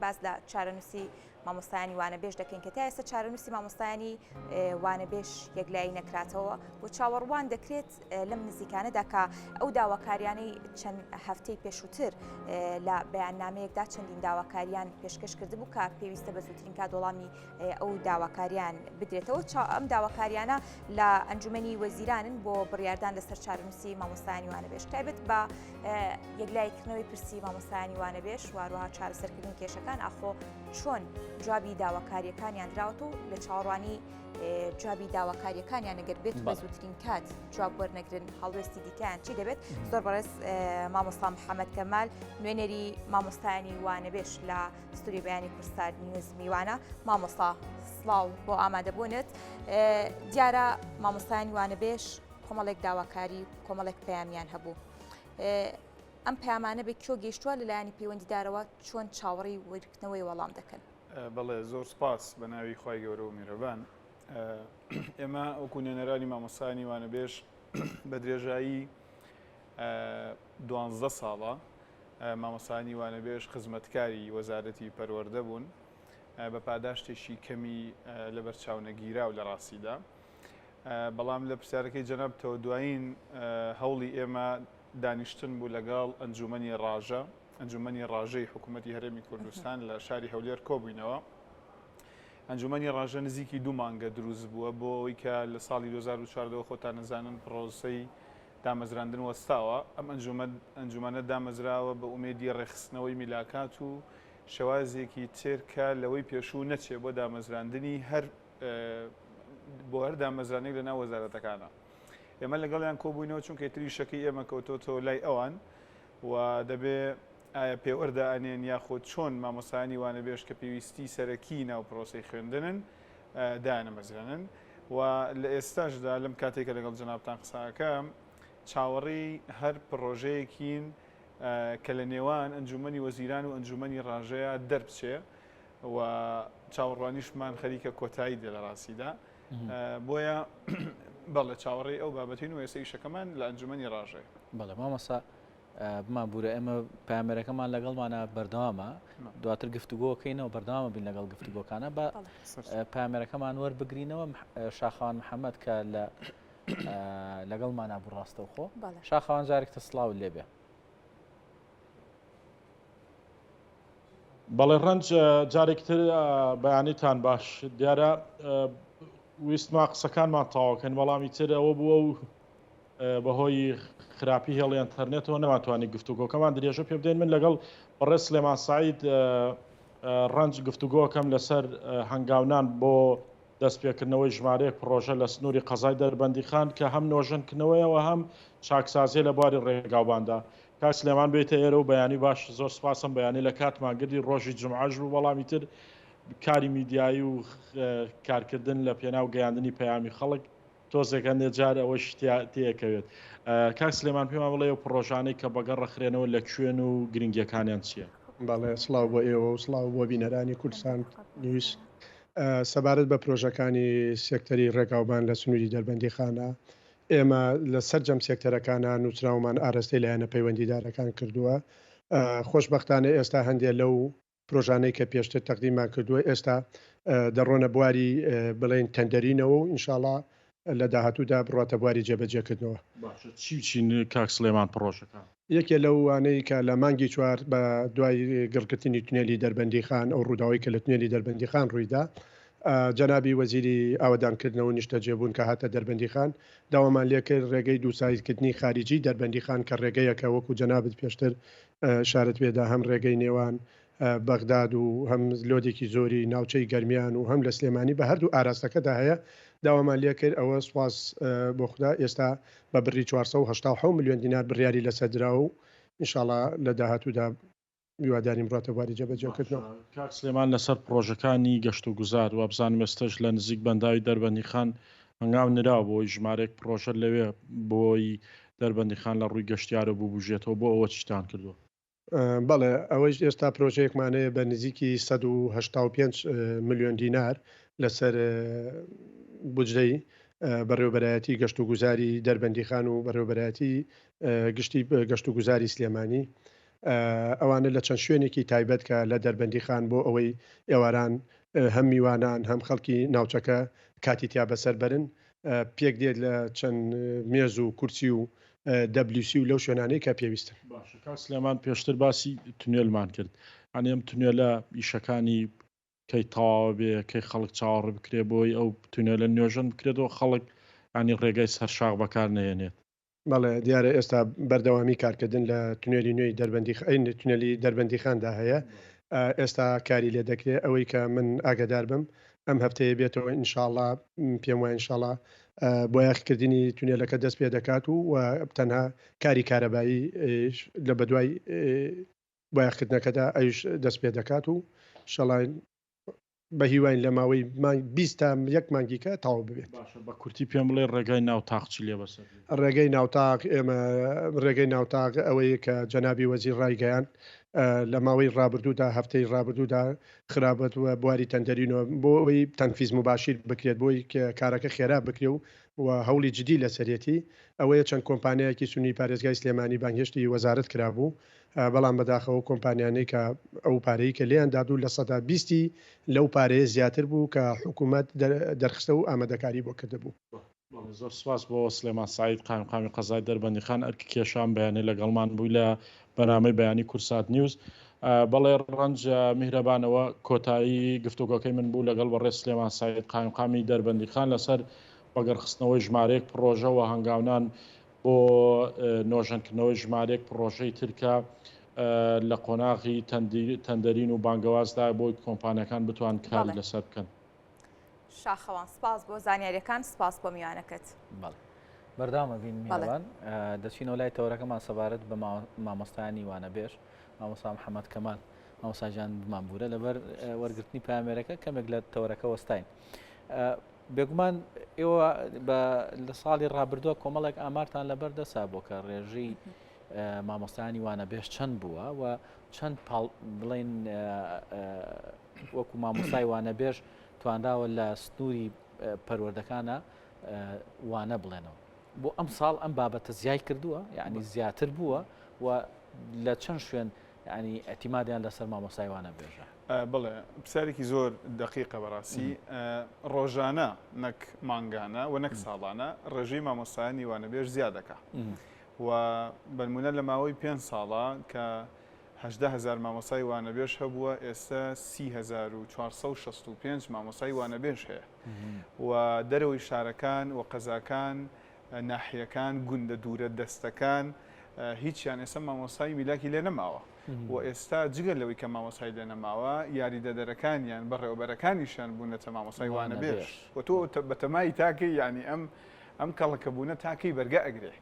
باز لە چارەنووسی مامۆستایانی وانەبێژ دەکەین کە تا ئێستا چارەنووسی مامۆستایانی وانەبێژ یەکلایی نەکراتەوە و چاوەڕوان دەکرێت لەم نزیکانەدا کە ئەو داواکاریانەی چەند هەفتەی پێشووتر لە بەیاننامەیەکدا چەندین داواکاریان پێشکەش کردبوو کە پێویستە بە زووترین کات وەڵامی ئەو داواکاریان بدرێتەوە. ئەم داواکاریانە لە ئەنجومەنی وەزیرانن بۆ بڕیاردان لەسەر چارەنووسی مامۆستایانی وانەبێژ تایبەت بە یەکلایکردنەوەی پرسی مامۆستایانی وانەبێژ واروها چارەسەرکردنی کێشەکان ئاخۆ چۆن جوابی داواکاریەکانیان دراوەتەوە لە چاوەڕوانی جوابی داواکاریەکانیان ئەگەر بێت بە زووترین کات جواب وەرنەگرن هەڵوێستی دیکەیان چی دەبێت؟ زۆر بەڕێز مامۆستا محەممەد کەمال نوێنەری مامۆستایانی وانەبێژ لە ستوری بەیانی کوردستان نیوز میوانە. مامۆستا سڵاو بۆ ئامادەبوونت. دیارە مامۆستایانی وانەبێژ کۆمەڵێک داواکاری کۆمەڵێک پەیامیان هەبوو. ئەم پەیامانە بە کۆ گەیشتووە لەلایەنی پەیوەندیدارەوە چۆن چاوەڕی وەرگرتنەوەی وەڵام دەکەن؟ بەڵێ زۆر سپاس بە ناوی خوای گەورە و میرەبان. ئێمە وەکو نوێنەرانی مامۆستایانی وانەبێژ بە درێژایی 12 ساڵە مامۆستایانی وانەبێژ خزمەتکاری وەزارەتی پەروەردە بوون بە پاداشتێکی کەمی لە بەرچاونەگیرا و لە ڕاستیدا. بەڵام لە پرسیارەکەی جەنابتەوە دوایین هەوڵی ئێمە دانیشتن بوو لەگەڵ ئەنجومەنی ڕاژە، ئەنجومەنی ڕاژەی حکوومەتی هەرێمی کوردستان لە شاری هەولێر کۆبووینەوە. ئەنجومەنی ڕاژە نزیکی 2 مانگە دروست بووە بۆ ئەوەی کە لە ساڵی 2014 خۆتان نەزانن پرۆسەی دامەزراندن وەستاوە. ئەم ئەنجومەنە دامەزراوە بە ئومێدی ڕێخستنەوەی میلاکات و شێوازێکی تێرکە لەوەی پێشوو نەچێ بۆ دامەزراندنی بۆ هەر دامەزرانێک لە ناو وەزارەتەکانە. ئێمە لەگەڵیان کۆبووینەوە چونکە تریشەکەی ئێمە کەوتۆتەوە لای ئەوان و دەبێ ئایا پێوەەردە ئەنێن یاخۆت چۆن مامۆستایانی وانەبێژ کە پێویستی سەرەکی ناو پرۆسەی خوێندنن دانەمەزرانن و لە ئێستاشدا لەم کاتێکە لەگەڵ جەنابتان قساکەم چاوەڕی هەر پرۆژەیەکین کە لە نێوان ئەنجومەنی وەزیران و ئەنجومەنی ڕاژەیە دەربچێ و چاوەڕوانیشمان خەریکە کۆتایی دێ لە ڕاستیدا. بۆیە بەڵێ چاوەڕێی ئەو بابەتین و ئێستا ئیشەکەمان لە ئەنجومەنی ڕاژەیە. بەڵێ مامۆستا بمان بورە ئێمە پامێرەکەمان لەگەڵمانە بەردەوامە دواتر گفتوگۆکەینەوە بەردەوامە بین لەگەڵ گفتوگۆکانە بە پامێرەکەمان وەربگرینەوە. شاخەوان محەممەد کە لەگەڵمانە بڕاستە خۆ شاخەوان جارێکتە سڵاو لێبێ. بەڵێ ڕەنج جارێکتر بەیانیتان باش دیارە ویستما قسەکانمان تاواکەن بەڵامی تر ئەوە بووە و بەهۆی خراپی هێڵی ئینتەرنێتەوە نەماتوانانی گفتوگۆکەمان درێژە پێ بدەین. من لەگەڵ بەڕێز سلێمان سعید ڕەنج گفتوگۆکەم لەسەر هەنگاونان بۆ دەستپێکردنەوەی ژمارەیەک پرۆژە لە سنووری قەزای دەربەندیخان کە هەم نۆژەنکردنەوەیەوە هەم چاکسازیە لە بواری ڕێگاوباندا. کاک سلێمان بێتە ئێرە و بەیانی باش زۆر سپاسم بەیانی لە کاتمان گردی ڕۆژی جمعەش بوو بەڵامی تر کاری میدیایی و کارکردن لە پێناو گەیاندنی پەیامی خەڵک تۆزێکە نێجار ئەوەش تێکەوێت. کاک سلێمان پێمان بڵێ و پرۆژانەی کە بەگەڕ ڕەخرێنەوە لە کوێن و گرنگیەکانیان چییە؟ بەڵێ سڵاو بۆ ئێوە و سڵاو بۆ بینەرانی کوردستان نیوز. سەبارەت بە پرۆژەکانی سێکتەری ڕێگاوبان لە سنووری دەربەندیخانە ئێمە لە سەرجەم سێکتەرەکانە نووسراومان ئاراستەی لایەنە پەیوەندیدارەکان کردووە. خۆشبەختانە ئێستا هەندێک لەو پرۆژانەی کە پێشتر تەقدیمان کردووە ئێستا دەڕۆنە بواری بڵێن تەندەرینەوە و ئینشاڵڵا لە داهاتوودا بڕاتە بواری جێبەجێکردنەوە. چین کاک سلێمان پرۆژەکان یەکێ لەوانەی کە لە مانگی چوار بە دوای گڕکردنی تونێلی دەربەندیخان ئەو ڕووداوی کە لە تونێلی دەربەندیخان ڕوویدا جەنابی وەزیری ئاوەدانکردنەوە نیشتەجێبوون کە هاتە دەربەندیخان داوامان لێکرد ڕێگەی دووسایدکردنی خارجی دەربەندیخان کە ڕێگەیەکە وەکو جەنابەت پێشتر شارەت پێدا هەم ڕێگەی نێوان بەغداد و هەم لۆدێکی زۆری ناوچەی گەرمیان و هەم لە سلێمانی بە هەردوو ئاراستەکەدا هەیە داوامان لێ کرد. ئەوە سواز بۆ خوددا ئێستا بە بڕی 487 میلیۆن دینار بڕیاری لەسەردرا و ئینشاڵڵا لە داهاتوودا میواداریم بڕاتە بواری جێبەجێکردنەوە. کاک سلێمان لەسەر پرۆژەکانی گەشت و گوزار و بزانم ئێستش لە نزیک بەنداوی دەربەندیخان هەنگاو نراوە بۆی ژمارەیەک پرۆژە لەوێ بۆی دەربەندیخان لە ڕووی گەشتیارە بوو بژێتەوە بۆ ئەوە چیتان کردووە؟ بەڵێ ئەوەی ئێستا پرۆژەیەکمانەیە بە نزیکی 185 میلیۆن دینار لەسەر بودجەی بەڕێوەبەرایەتی گەشت و گوزاری دەربەندیخان و بەڕێوەبەرایەتی گشتی گەشت و گوزاری سلێمانی ئەوانە لە چەند شوێنێکی تایبەت کە لە دەربەندیخان بۆ ئەوەی ئێواران هەم میوانان هەم خەڵکی ناوچەکە کاتی تیا بەسەر بەرن پێک دێت لە چەند مێز و کورسی و دەبلیسی و لەو شوێنانەی کە پێویستن. باشە کاک سلێمان پێشتر باسی تونێلمان کرد ئەنی ئەم تونێلە ئیشەکانی کەی تەواو بێ کەی خەڵک چاوەڕ بکرێ بۆی ئەو تونێلە نوێژن بکرێتەوە خەڵک ینی ڕێگەی سەرشاغ بەکار نێنێت. بەڵێ دیارە ئێستا بەردەوامی کارکردن لە تونێلی نوێی تونێلی دەربەندیخاندا هەیە ئێستا کاری لێ دەکرێت ئەوەی کە من ئاگدار بم ئەم هەفتەیە بێتەوە ئینشاءڵڵا پێم وایە ئینشاءڵڵا بۆ یاخکردنی تونێلەکە دەست پێ دەکات و تەنها کاری کارەبایی لە بەدوای بۆ یاخکردنەکەدا ئەوش دەست پێ دەکات و شەڵای بە هیواین لە ماوەی 20 تا یەک مانگیکە تاوا ببێت. بە کورتی پێم بڵێ ڕێگای ناوتاق چ لێ بەسەر ڕێگەی ناوتاق ئێمە ڕێگەی ناوتاق ئەوەیە کە جەنابی وەزیر ڕایگەیان لە ماوەی ڕابردوودا هەفتەی ڕابردوودا خراپەت وە بواری تەندەرینەوە بۆ ئەوەی تەنفیز مباشیر بکرێت بۆی کارەکە خێرا بکرێ و هەوڵی جدی لە سەرەتی ئەوەیە چەند کۆمپانیایەکی سونی پارێزگای سلێمانی بانگهێشتی وەزارەت کرابوو بەڵام بەداخەوە کۆمپانیانەی کە ئەو پارەی کە لێیان دادوو لە 120 لەو پارەیە زیاتر بوو کە حکوومەت دەرخستە و ئامادەکاری بۆ کرده بوو. زۆر سپاس بۆ سلێمان سعید قایمقامی قەزای دەربەندیخان ئەرکی کێشان بەیانی لەگەڵمان بووی لە بەنامەی بەیانی کورسات نیوز. بەڵێ ڕەنج میهرەبانەوە کۆتایی گفتوگۆکەی من بوو لەگەڵ بەڕێ سلێمان سعید قایمقامی دەربەندیخان لەسەر بەگەرخستنەوەی ژمارەیەک پرۆژەوە هەنگاونان بۆ نۆژەنکردنەوەی ژمارەیەک پرۆژەی ترکە لە قۆناغی تەندەرین و بانگەوازدا بۆی کۆمپانیەکان بتوان کاری لەسەر بکەن. شاخەوان سپاس بۆ زانیاریەکان سپاس بۆ میوانەکەت. بەردامە بین میوان دەچینەوە لای تەورەکەمان سەبارەت بە مامۆستایانی وانەبێژ مامۆستا محەممەد کەمال مامۆستاجان بمانبوورە لەبەر وەرگرتنی پامێرەکە کەمێک لە تەورەکە وەستاین. بێگومان ئێوە لە ساڵی ڕابردووە کۆمەڵێک ئامارتان لەبەردەسا بۆ کە ڕێژەی مامۆستایانی وانەبێژ چەند بووە و چەند بڵێن وەکو مامۆستای وانەبێژ توانراوە لە سنووری پەروەردەکانە وانە بڵێنەوە. بۆ ئەم ساڵ ئەم بابەتە زیای کردووە یعنی زیاتر بووە و لە چەند شوێن ینی ئەتیمادیان لەسەر مامۆستای وانەبێژە. بڵێ پرسیارێکی زۆر دقیقە بەڕاستی ڕۆژانە نەک مانگانە و نەک ساڵانە ڕێژەی مامۆستایانی وانەبێژ زیاد دەکات و بەنمونە لە ماوەی 5 ساڵە کە 18,000 مامۆستای وانەبێژ هەبووە ئێستا 30,465 مامۆستای وانەبێژ هەیە و دەرەوەی شارەکان و قەزاکان ناحیەکان گوندە دوورە دەستەکان هیچیان ئێستا مامۆستای میلاکی لێ نەماوە و ئێستا جگەل لەوەی کە مامۆستای لێ نەماوە یاریدەدەرەکانیان بەڕێوەبەرەکانیشان بوونەتە مامۆستای وانەبێژ و تۆ بەتەمای تاکەی ینی ئەم کەڵەکە بوونە تاکەی بەرگە ئەگرێ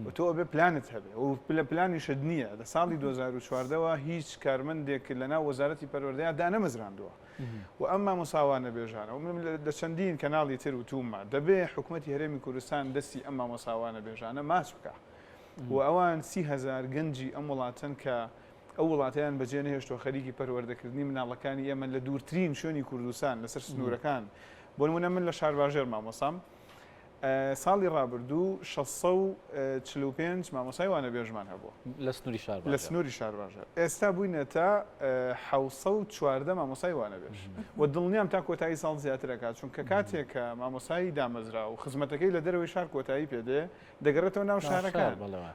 و تۆ بێ پلانت هەبێ و پلانیشت نییە لە ساڵی 2014ەوە هیچ کارمەندێک لەناو وەزارەتی پەروەردەیە دانەمەزراندووە و ئەم مامۆستا وانەبێژانە و لە چەندین کەناڵی تر وتومە دەبێ حکوومەتی هەرێمی کوردستان دەستی ئەم مامۆستا وانەبێژانە ماچ بکە و ئەوان 30,000 گەنجی ئەم وڵاتن کە ئەو وڵاتیان بەجێ نەهێشتووە خەریکی پەروەردەکردنی مناڵەکانی ئێمە لە دوورترین شوێنی کوردستان لەسەر سنوورەکان بۆ نمونە من لە شار باژێر مامۆسام ساڵی ڕابردوو 645 مامۆستای وانەبێژمان هەبووە لە سنووری شار باژێر ئێستا بووینەتە 714 مامۆستای وانەبێژ و دڵنیام تا کۆتایی ساڵ زیاترەکات چونکە کاتێک کە مامۆستایی دامەزرا و خزمەتەکەی لە دەرەوەی شار کۆتایی پێدێ دەگەڕێتەوە ناو شارەکان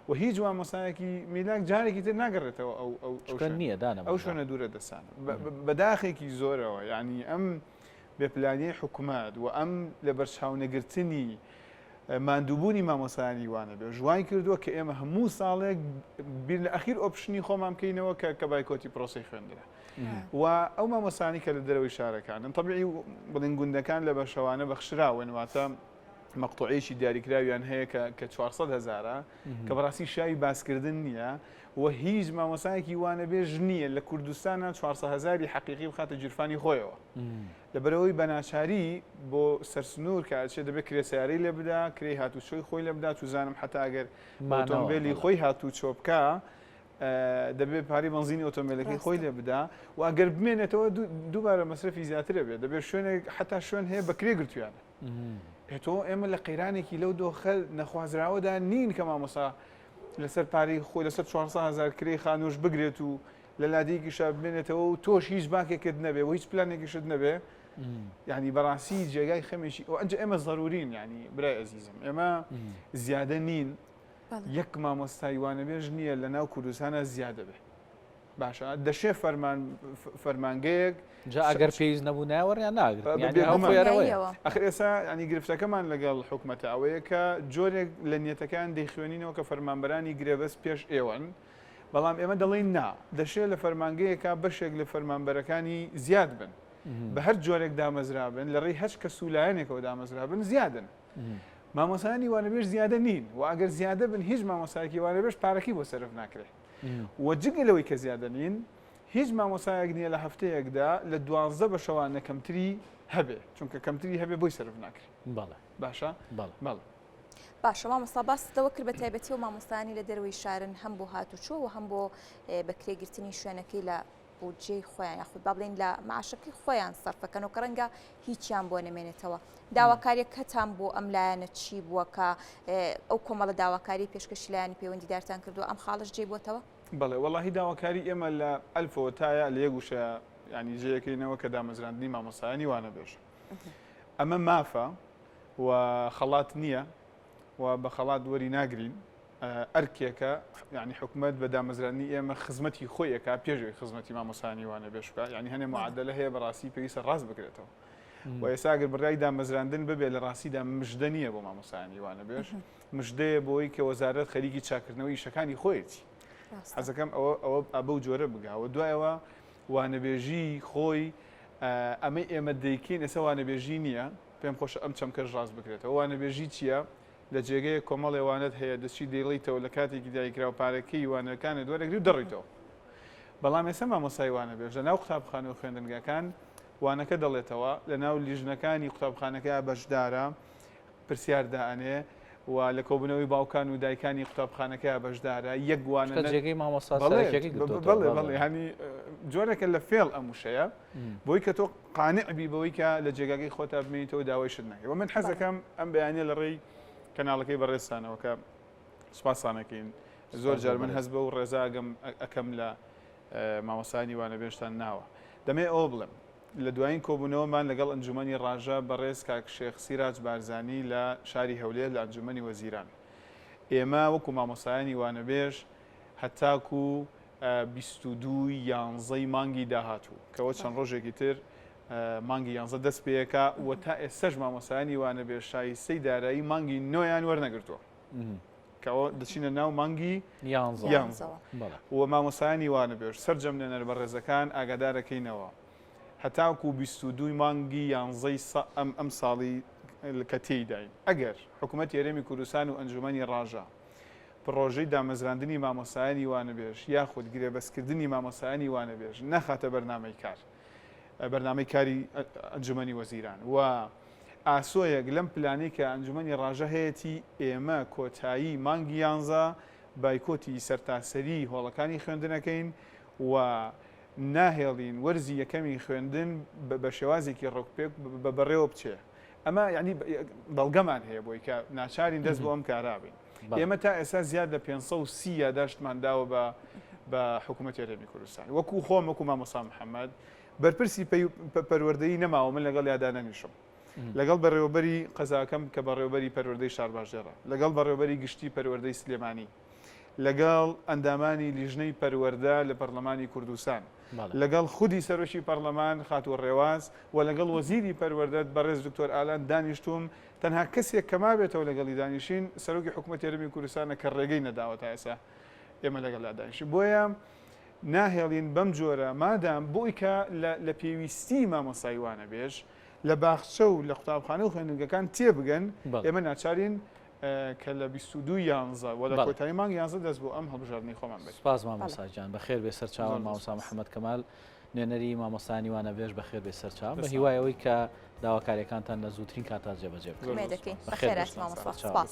و هیچ مامۆستایەکی میلاک جارێکی تر ناگەڕێتەوە ئەو شوێنە دوورە دەسانە بەداخێکی زۆرەوە یعنی ئەم بێپلانی حکوومەت و ئەم لە بەرچاونەگرتنی ماندووبوونی مامۆستایانی وانەبێژ جوای کردووە کە ئێمە هەموو ساڵێک بیر لە ئەخیر ئۆپشنی خۆمان بکەینەوە کە بایکۆتی پرۆسی خوێندرا و ئەو مامۆستانی کە لە دەرەوەی شارەکانن تەبیعی بڵین گوندەکان لە بەشەوانە بەخشراون واتە مەقطوعەیەکی دیاریکراویان هەیە کە 400,000 کە بەڕاستی شاوی باسکردن نییە و هیچ مامۆستایەکی وانەبێژ نییە لە کوردستانە 400,000 حەقیقی بخاتە جیرفانی خۆیەوە لەبەرەوەی بەناچاری بۆ سەرسنوور کاتچێ دەبێت کرێسیارەی لێ بدا کرێی هاتوچۆی خۆی لێ بدا توزانم حتا ئەگەر ئۆتۆمبیلی خۆی هاتوچۆ بکە دەبێت پارەی بەنزینی ئۆتۆمبیلەکەی خۆی لێ بدا و ئەگەر بمێنێتەوە دووبارە مەسرفی زیاترە بێت دەبێت شوێنێک حتا شوێن هەیە بەکرێ گرتویانە تۆ ئێمە لە قەیرانێکی لەو دۆخە نەخوازراوەدا نین کە مامۆستا لەسەر پارەی خۆی لەسەر 400,000 کرێی خانوش بگرێت و لە لادێکیشە بێنێتەوە و تۆش هیچ بانکێکت نەبێ و هیچ پلانێکیشت نەبێ یعنی بەڕاستی جێگای خەمێکی ئەو ئەنج ئێمە ضرورین ینی برای ئەزیزم ئێمە زیادە نین یەک مامۆستای وانەبێژ نییە لە ناو کوردستانە زیادە بێ باشە دەشێ فەرمانگەیەک ئەگەر پێویست نەبوو ناوەڕیان ناگرێت ئەخر ئێستا ینی گرفتەکەمان لەگەڵ حکوومەتە ئەوەیە کە جۆرێک لە نیەتەکان دەیخوێنینەوە کە فەرمانبەرانی گرێبەست پێش ئێوەن بەڵام ئێمە دەڵێن نا دەشێت لە فەرمانگەیەکە بەشێک لە فەرمانبەرەکانی زیاد بن بە هەر جۆرێک دامەزرابن لە ڕێی هەچ کە سوولایەنێکەوە دامەزرابن زیادن مامۆسایانی وانەبێژ زیادە نین و ئەگەر زیادە بن هیچ مامۆسایەکی وانەبێژ پارەکی بۆ سەرف ناکرێت و جگەلەوەی کە زیادە نین هیچ مامۆسایەک نییە لە هەفتەیەکدا لە 12 بە شەوانە کەمتری هەبێ چونکە کەمتری هەبێ بۆی سەرف ناکرێت باشە باشە مامۆستا باستەوە کرد بە تایبەتی و مامۆستانی لە دەروی شارن هەم بۆ هاتوچۆ و هەم بۆ بەکرێگرتنی شوێنەکەی لە بودجێی خۆیان یاخود با بڵێن لە معاشەکەی خۆیان سەرفەکەن و کە ڕەنگە هیچیان بۆ نەمێنێتەوە داواکاریەکەتان بۆ ئەم لایەنە چی بووە کە ئەو کۆمەڵە داواکاری پێشکەشی لایەنی پەیوەندیدارتان کردووە ئەم خاڵش جێ بووەتەوە؟ بەڵێ وەڵاهی داواکاری ئێمە لە ئەلفەوە تایە لە یەگوشە ینی جێیەکەینەوە کە دامەزراندنی مامۆسایانی وانەبێژ ئەمە مافە و خەڵات نییە و بە خەڵات وەری ناگرین ئەرکێکە یعنی حکومت بە دامەزرانی ئێمە خزمەتی خۆیەکە پێشوی خزمەتی مامۆسایانی وانەبێژ بکە ینی هەنێ معادلە هەیە بەڕاستی پێویستە ڕاست بکرێتەوە و ئێستا ئەگەر بڕای دامەزراندن ببێ لە ڕاستیدا مژدە نییە بۆ مامۆسایانی وانەبێژ مژدەیە بۆی کە وەزارەت خەریکی چاکردنەوەی ئیشەکانی خۆیەتی حەزەکەم ئەوە ئەبە جۆرە بگاوە دوایەوە وانەبێژی خۆی ئەمەی ئێمە دەیکەین ئێستا وانەبێژی نییە پێم خۆشە ئەم چەمکەش ڕاست بکرێتەوە وانەبێژی چییە؟ لە جێگەیە کۆمەڵ وانەت هەیە دەچی دەیڵیتەوە لە کاتێکی دایکرا و پارەکەی وانەکانت وەرەگری و دەڕیتەوە بەڵام ئێستا مامۆسای وانەبێژ لە ناو قوتابخانە و خوێندنگەکان وانەکە دەڵێتەوە لە ناو لیژنەکانی قوتابخانەکە بەشدارە پرسیار دائنێ و لە کۆبوونەوەی باوکان و دایکانی قوتابخانەکە بەشدارە یەک وانە جێگەی مامۆستا بڵێ هەنی جۆرەکە لە فێڵ ئەم وشەیە بۆی کە تۆ قانعبی بەوەی کە لە جێگاکەی خۆتا بمێنیتەوە داوای شت ناکەی و من حەزەکەم ئەم بەیانیە لە ڕێی کەناڵەکەی بەڕێستانەوە کە سوپاسانەکەین زۆر جار من هەست بە و ڕێزاگەم ئەەکەم لە مامۆسایانی وانەبێژتان ناوە دەمێ ئەوە بڵێم لە دوایین کۆبوونەوەمان لەگەڵ ئەنجومەنی ڕاژە بەڕێز کاک شێخ سیراج بارزانی لە شاری هەولێر لە ئەنجومەنی وەزیران ئێمە وەکو مامۆسایانی وانەبێژ هەتاکو 22 یانزەی مانگی داهاتوو کەەوە چەند ڕۆژێکی تر مانگی یانزە دەست پێەکە و تا ئێستش مامۆسایانی وانەبێژ شایستەی دارایی مانگی نۆیان وەرنەگرتووە کەەوە دەچینە ناو مانگی یانزە و مامۆسایانی وانەبێژ سەرجەم لێنەر بەڕێزەکان ئاگادارەکەینەوە هەتاکو 22 مانگی یانزەی ئەم ساڵی کە تێیداین ئەگەر حکوومەت یارێمی کوردستان و ئەنجومەنی ڕاژە پرۆژەی دامەزراندنی مامۆسایانی وانەبێژ یاخود گرێبەستکردنی مامۆسایانی وانەبێژ نەخاتە بەرنامەی کار بەرنامەی کاری ئەنجومەنی وەزیران و ئاسۆیەک لەم پلانی کە ئەنجومەنی ڕاژە هەیەی ئێمە کۆتایی مانگی یانزە بایکۆتی سەرتاسەری هۆڵەکانی خوێندنەکەین و ناهێڵین وەرزی یەکەمی خوێندن بە شێوازێکی ڕۆکپێک بە بەڕێوە بچێ ئەمە یعنی بەڵگەمان هەیە بۆی کە ناچارین دەست بۆ ئەم کارابین ئێمە تا ئێستا زیاد لە 530 یاداشتمان داوە بە حکوومەت یارێمی کوردستان وەکو خۆم وەکو مامۆستا محەممەد بەرپرسی پەروەردەیی نەماوە من لەگەڵ یادانەنیشم لەگەڵ بەڕێوەبەری قەزاکەم کە بەڕێوەبەری پەروەردەی شارباژێرە لەگەڵ بەڕێوەبەری گشتی پەروەردەی سلێمانی لەگەڵ ئەندامانی لیژنەی پەروەردە لە پەرلەمانی کوردستان لەگەڵ خودی سەرۆکی پەرلەمان خاتوە ڕێواز و لەگەڵ وەزیری پەروەردەت بەڕێز دکتۆر ئالان دانیشتوم تەنها کەسێک کەما بێتەوە لەگەڵی دانیشین سەرۆکی حکوومەت یارێمی کوردستانە کە ڕێگەی نەداوە تا ئێستا ئێمە لەگەڵ دانیشین بۆیە ناهێڵین بەم جۆرە مادام بۆی کە لە پێویستی مامۆسای وانەبێژ لە باخچە و لە قوتابخانە و خوێندنگەکان تێبگەن ئێمە ناچارین کە لە 22 یانزە و لە کۆتایی مانگ یانزە دەست بۆ ئەم هەڵبژاردننی خۆمان بێت. سپاس مامۆستاجان بەخێر بێ سەرچاوە مامۆستا محەممەد کەمال نوێنەری مامۆستانی وانەبێژ بەخێر بێ سەرچاو بە هیوایەوەی کە داواکاریەکانتان لە زووترین کاتا جێبەجێ بکەن. دەکەین بەخێر مامۆستا سپاس.